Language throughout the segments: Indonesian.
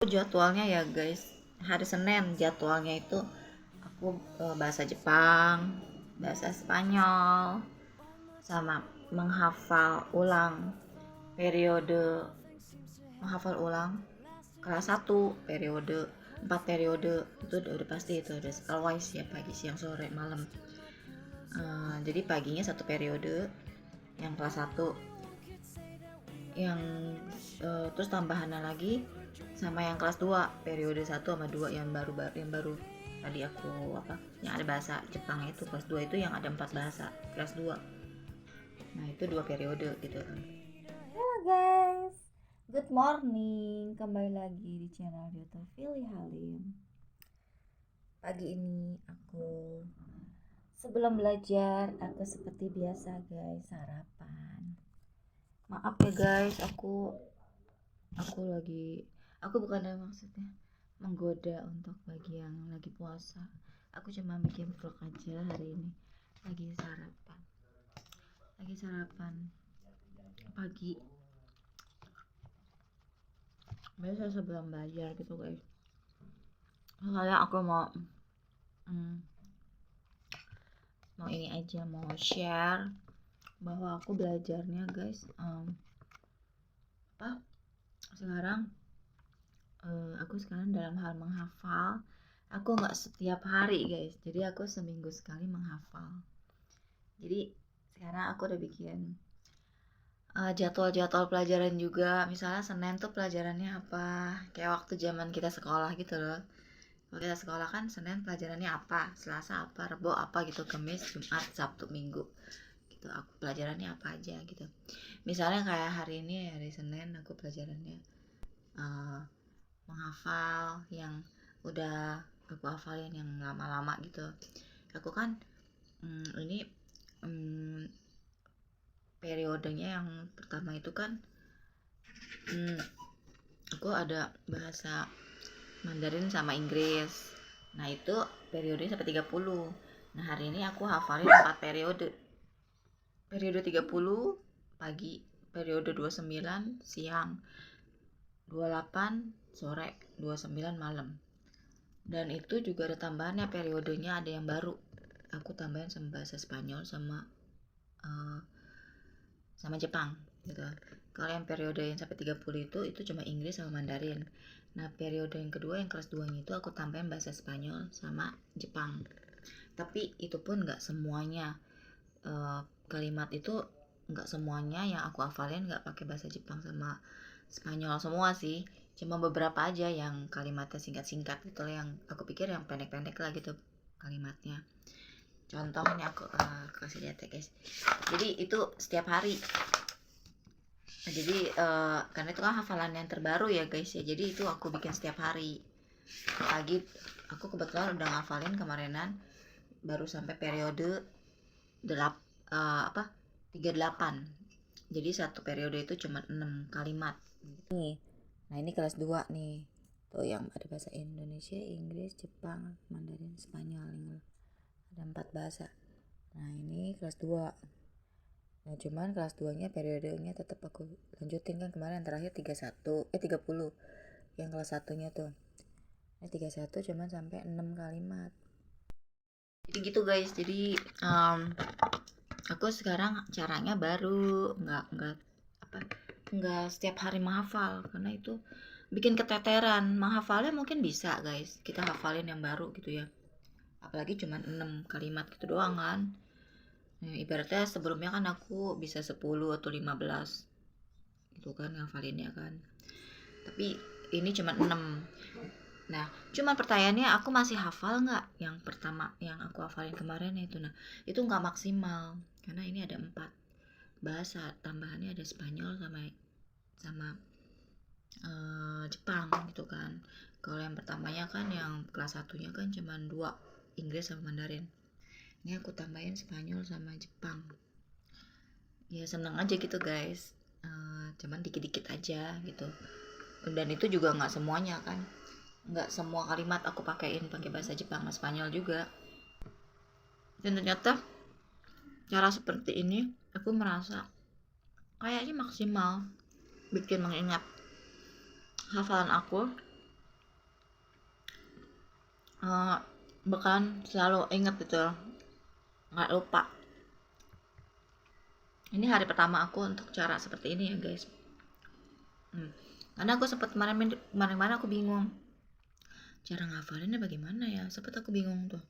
Jadwalnya ya guys, hari Senin jadwalnya itu aku bahasa Jepang, bahasa Spanyol, sama menghafal ulang periode, menghafal ulang kelas 1 periode 4 periode. Itu udah pasti, itu udah always ya, pagi siang sore malam. Jadi paginya satu periode yang kelas 1, yang terus tambahannya lagi sama yang kelas 2 periode 1 sama 2 yang baru tadi aku yang ada bahasa Jepang itu kelas 2, itu yang ada 4 bahasa kelas 2. Nah itu 2 periode gitu kan. Halo guys, good morning, kembali lagi di channel YouTube Fili Halim. Pagi ini aku sebelum belajar aku seperti biasa guys sarapan. Maaf ya guys, aku bukan ada maksudnya menggoda untuk bagi yang lagi puasa. Aku cuma bikin vlog aja hari ini. Lagi sarapan pagi, biasa sebelum belajar gitu guys. Soalnya aku mau ini aja, mau share bahwa aku belajarnya guys, sekarang aku sekarang dalam hal menghafal, aku nggak setiap hari guys, jadi aku seminggu sekali menghafal. Jadi sekarang aku udah bikin jadwal pelajaran juga. Misalnya Senin tuh pelajarannya apa, kayak waktu zaman kita sekolah gitu loh. Kalau kita sekolah kan Senin pelajarannya apa, Selasa apa, Rebo apa gitu, Kamis, Jumat, Sabtu, Minggu gitu aku pelajarannya apa aja gitu. Misalnya kayak hari ini, hari Senin, aku pelajarannya menghafal yang udah aku hafalin yang lama-lama gitu. Aku kan ini periodenya yang pertama itu kan aku ada bahasa Mandarin sama Inggris. Nah itu periodenya sampai 30. Nah hari ini aku hafalin 4 periode. Periode 30 pagi, periode 29 siang, 28 sore, 29 malam. Dan itu juga ada tambahannya, periodenya ada yang baru. Aku tambahin sama bahasa Spanyol sama Jepang gitu. Kalau yang periode yang sampai 30 itu cuma Inggris sama Mandarin. Nah periode yang kedua yang kelas 2 nya itu aku tambahin bahasa Spanyol sama Jepang. Tapi itu pun gak semuanya, kalimat itu gak semuanya yang aku hafalin gak pakai bahasa Jepang sama Spanyol semua sih. Cuma beberapa aja yang kalimatnya singkat-singkat gitu loh, yang aku pikir yang pendek-pendek lah gitu kalimatnya. Contohnya aku kasih lihat ya guys. Jadi itu setiap hari. Jadi karena itu kan hafalan yang terbaru ya guys ya. Jadi itu aku bikin setiap hari. Pagi aku kebetulan udah ngafalin kemarinan baru sampai periode 38. Jadi satu periode itu cuma 6 kalimat. Nih. Nah, ini kelas 2 nih. Tuh yang ada bahasa Indonesia, Inggris, Jepang, Mandarin, Spanyol. Ada 4 bahasa. Nah, ini kelas 2. Nah, cuman kelas 2-nya periodenya tetap aku lanjutin kan, kemarin yang terakhir 30. Yang kelas 1-nya tuh. Ini 31 cuman sampai 6 kalimat. Jadi gitu guys. Jadi aku sekarang caranya baru, nggak setiap hari menghafal, karena itu bikin keteteran. Menghafalnya mungkin bisa guys, kita hafalin yang baru gitu ya, apalagi cuma 6 kalimat gitu doang kan. Nah, ibaratnya sebelumnya kan aku bisa 10 atau 15 gitu kan ngafalinnya kan, tapi ini cuma 6. Nah cuma pertanyaannya, aku masih hafal nggak yang pertama yang aku hafalin kemarin itu? Nah itu nggak maksimal, karena ini ada 4 bahasa, tambahannya ada Spanyol sama Jepang gitu kan. Kalau yang pertamanya kan yang kelas 1-nya kan cuma 2, Inggris sama Mandarin. Ini aku tambahin Spanyol sama Jepang. Ya seneng aja gitu guys, cuman dikit-dikit aja gitu. Dan itu juga nggak semuanya kan, nggak semua kalimat aku pakai bahasa Jepang sama Spanyol juga. Dan ternyata cara seperti ini aku merasa kayaknya maksimal bikin mengingat hafalan aku eh, bakalan selalu inget gitu, nggak lupa. Ini hari pertama aku untuk cara seperti ini ya guys. Karena aku sempat kemarin aku bingung cara ngafalinnya bagaimana ya, sempat aku bingung tuh.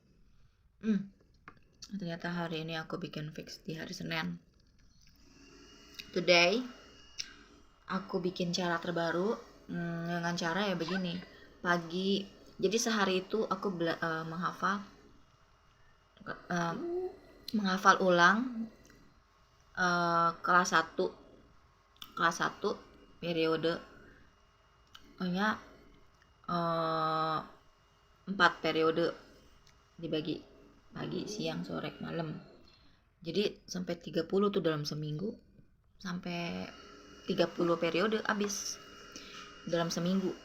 Ternyata hari ini aku bikin fix di hari Senin. Today aku bikin cara terbaru dengan cara ya begini. Pagi, jadi sehari itu aku menghafal ulang kelas 1 periode, hanya 4 periode dibagi pagi, siang, sore, malam. Jadi sampai 30 tuh dalam seminggu, sampai 30 periode habis dalam seminggu.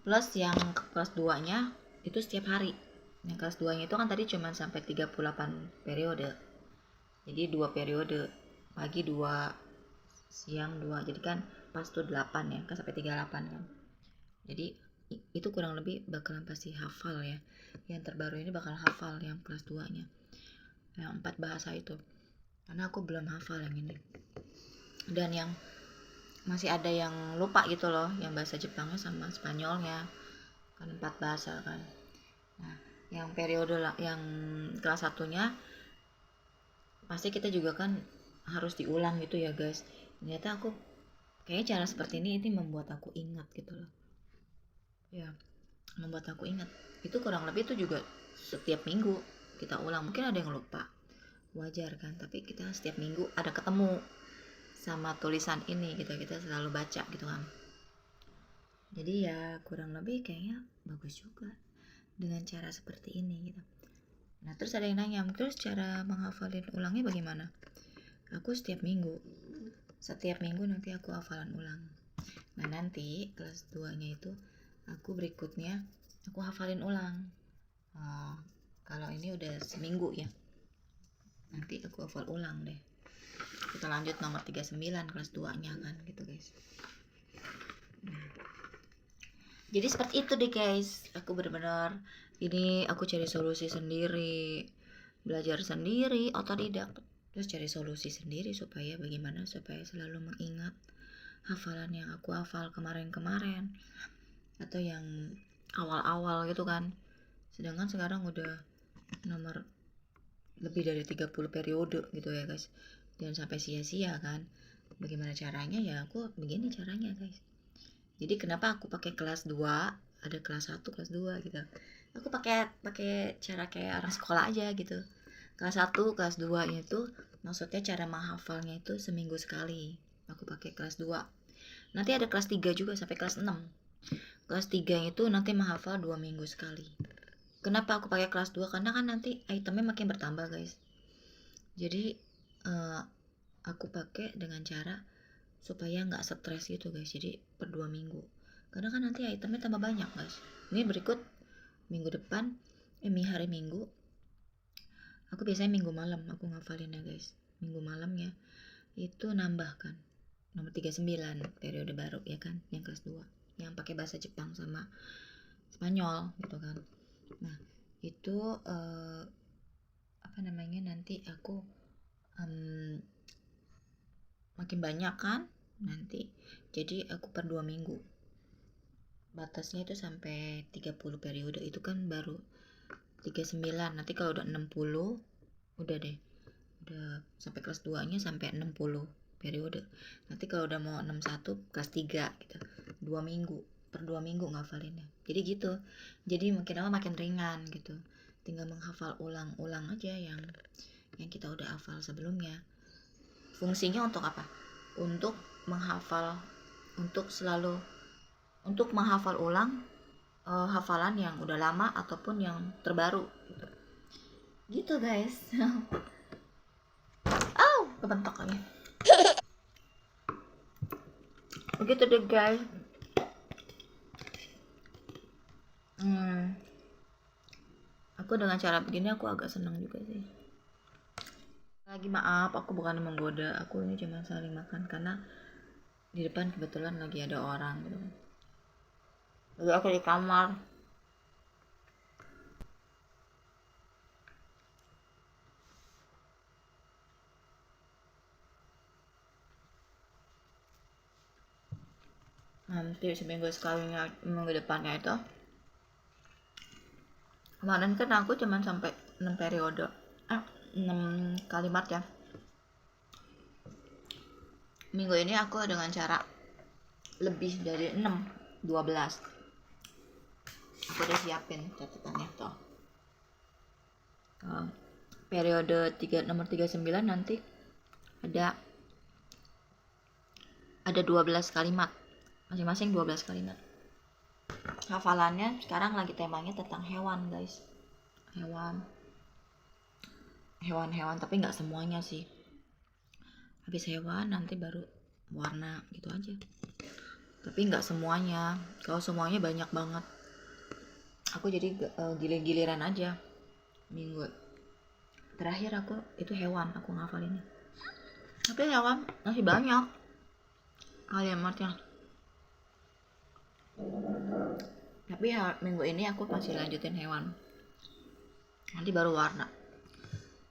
Plus yang kelas 2 nya itu setiap hari. Yang kelas 2 nya itu kan tadi cuma sampai 38 periode. Jadi 2 periode, pagi 2, siang 2. Jadi kan pas tuh 8 ya, kan sampai 38 kan. Jadi itu kurang lebih bakalan pasti hafal ya. Yang terbaru ini bakal hafal yang kelas 2 nya, yang 4 bahasa itu, karena aku belum hafal yang ini. Dan yang masih ada yang lupa gitu loh, yang bahasa Jepangnya sama Spanyolnya, kan 4 bahasa kan. Nah yang periode yang kelas 1 nya pasti kita juga kan harus diulang gitu ya guys. Ternyata aku kayaknya cara seperti ini membuat aku ingat gitu loh ya, membuat aku ingat. Itu kurang lebih itu juga setiap minggu kita ulang. Mungkin ada yang lupa, wajar kan, tapi kita setiap minggu ada ketemu sama tulisan ini gitu, kita selalu baca gitu kan. Jadi ya kurang lebih kayaknya bagus juga dengan cara seperti ini gitu. Nah terus ada yang nanya, terus cara menghafalin ulangnya bagaimana? Aku setiap minggu nanti aku hafalan ulang. Nah nanti kelas 2 nya itu aku berikutnya aku hafalin ulang. Kalau ini udah seminggu ya, nanti aku hafal ulang deh. Kita lanjut nomor 39 kelas 2 nya kan gitu guys. Jadi seperti itu deh guys. Aku benar-benar ini aku cari solusi sendiri, belajar sendiri, otodidak, terus cari solusi sendiri supaya bagaimana supaya selalu mengingat hafalan yang aku hafal kemarin-kemarin atau yang awal-awal gitu kan. Sedangkan sekarang udah nomor lebih dari 30 periode gitu ya guys. Jangan sampai sia-sia kan. Bagaimana caranya ya, aku begini caranya guys. Jadi kenapa aku pakai kelas 2, ada kelas 1, kelas 2 gitu. Aku pakai cara kayak orang sekolah aja gitu. Kelas 1, kelas 2 itu maksudnya cara menghafalnya itu seminggu sekali. Aku pakai kelas 2. Nanti ada kelas 3 juga sampai kelas 6. Kelas 3 itu nanti menghafal 2 minggu sekali. Kenapa aku pakai kelas 2? Karena kan nanti itemnya makin bertambah guys. Jadi aku pakai dengan cara supaya nggak stres gitu guys. Jadi per 2 minggu, karena kan nanti itemnya tambah banyak guys. Ini berikut minggu depan hari Minggu, aku biasanya minggu malam aku ngafalin ya guys. Minggu malamnya itu nambahkan nomor 39 periode baru ya kan, yang kelas 2 yang pakai bahasa Jepang sama Spanyol gitu kan. Nah itu nanti aku makin banyak kan nanti, jadi aku per 2 minggu batasnya itu sampai 30 periode. Itu kan baru 39, nanti kalau udah 60 udah deh, udah sampai kelas 2 nya sampai 60 periode. Nanti kalau udah mau 61 kelas 3 gitu, 2 minggu, per 2 minggu ngafalinnya. Jadi gitu, jadi makin lama makin ringan gitu, tinggal menghafal ulang-ulang aja yang kita udah hafal sebelumnya. Fungsinya untuk apa? Untuk menghafal, untuk menghafal ulang hafalan yang udah lama ataupun yang terbaru gitu guys. Kebentok lagi. Begitu deh guys. Aku dengan cara begini aku agak senang juga sih. Lagi maaf, aku bukan menggoda, aku ini cuma saling makan karena di depan kebetulan lagi ada orang gitu. Lalu aku di kamar. nanti seminggu sekalinya minggu depannya itu. Kemarin kan aku cuman sampai 6 periode 6 kalimat ya. Minggu ini aku dengan cara lebih dari 12. Aku udah siapin catatannya tuh. Periode nomor 39 nanti ada 12 kalimat, masing-masing 12 kalimat. Hafalannya sekarang lagi temanya tentang hewan guys, hewan tapi nggak semuanya sih, habis hewan nanti baru warna gitu aja, tapi nggak semuanya. Kalau semuanya banyak banget, aku jadi gilir-giliran aja. Minggu terakhir aku itu hewan aku ngafalinnya, tapi hewan masih banyak kalimatnya. Tapi minggu ini aku masih lanjutin hewan, nanti baru warna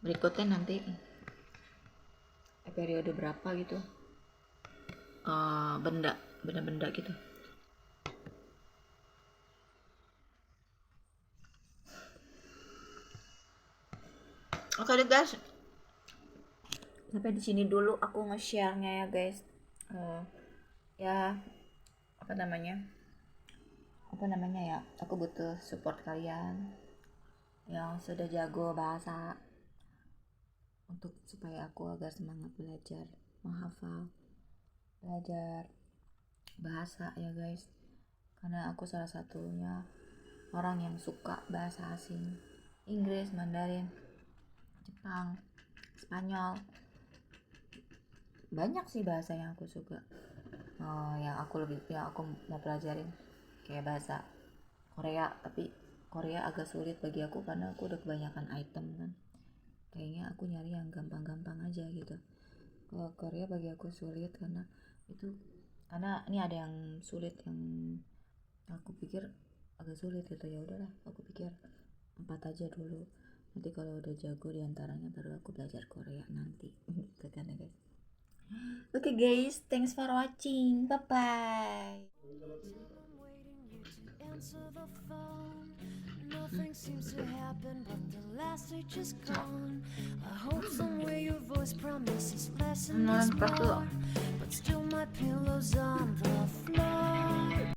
berikutnya, nanti periode berapa gitu, benda gitu. Oke deh guys, sampai di sini dulu aku nge-share-nya ya guys. Ya apa namanya ya, aku butuh support kalian yang sudah jago bahasa, untuk supaya aku agar semangat belajar menghafal, belajar bahasa ya guys, karena aku salah satunya orang yang suka bahasa asing, Inggris, Mandarin, Jepang, Spanyol, banyak sih bahasa yang aku suka. Yang aku mau pelajarin kayak bahasa Korea, tapi Korea agak sulit bagi aku karena aku udah kebanyakan item kan. Kayaknya aku nyari yang gampang-gampang aja gitu. Kalau Korea bagi aku sulit karena ini ada yang sulit yang aku pikir agak sulit gitu. Ya udahlah, aku pikir 4 aja dulu. Nanti kalau udah jago diantaranya baru aku belajar Korea nanti. Gitu kan ya guys. Okay guys, thanks for watching. Bye bye. Answer the phone. Nothing seems to happen, but the last stage is gone. I hope somewhere your voice promises less and less more, but still my pillow's on the floor.